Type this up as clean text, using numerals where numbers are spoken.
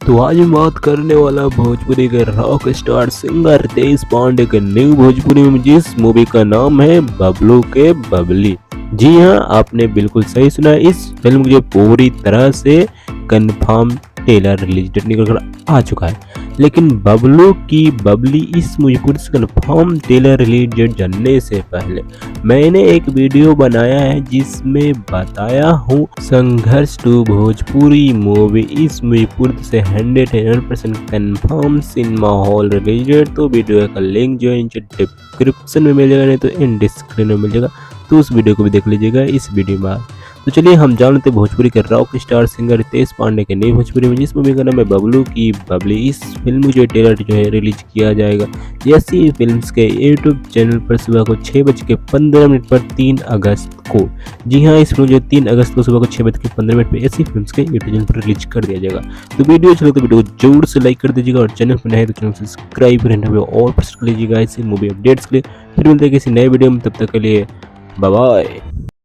तो आज मैं बात करने वाला भोजपुरी के rock star singer Ritesh Pandey के न्यू भोजपुरी में जिस मूवी का नाम है बबलू के बबली। जी हाँ, आपने बिल्कुल सही सुना। इस फिल्म जो पूरी तरह से कंफर्म ट्रेलर रिलीज डेट निकल कर आ चुका है, लेकिन बबलू की बबली इस भोजपुरी से कंफर्म ट्रेलर रिलीज डेट जानने से पहले मैंने एक वीडियो बनाया है जिसमें बताया हूँ संघर्ष टू भोजपुरी मूवी इस भोजपुरी से 100% confirm cinema hall release date. तो वीडियो का लिंक जो है नीचे डिस्क्रिप्शन में मिल जाएगा, नहीं तो इन डिस्क्रिप्शन में मिल जाएगा, तो उस वीडियो को भी देख लीजिएगा इस वीडियो में। तो चलिए हम जानते भोजपुरी के rock star singer Ritesh Pandey के नई भोजपुरी में जिस मूवी का नाम है बबलू की बबली। इस फिल्म जो ट्रेलर जो है रिलीज किया जाएगा जैसी फिल्म्स के यूट्यूब चैनल पर सुबह को 6:15 पर 3 अगस्त को। जी हाँ, इस फिल्म जो 3 अगस्त को सुबह को 6:15 पर ऐसी फिल्म्स के यूट्यूब चैनल पर रिलीज कर दिया जाएगा। तो वीडियो चलो तो वीडियो को जरूर से लाइक कर दीजिएगा और चैनल पर नए तो चैनल सब्सक्राइब करना और प्रेस कर लीजिएगा ऐसे मूवी अपडेट्स के लिए। फिर मिलते हैं किसी नए वीडियो में, तब तक के लिए बाय बाय।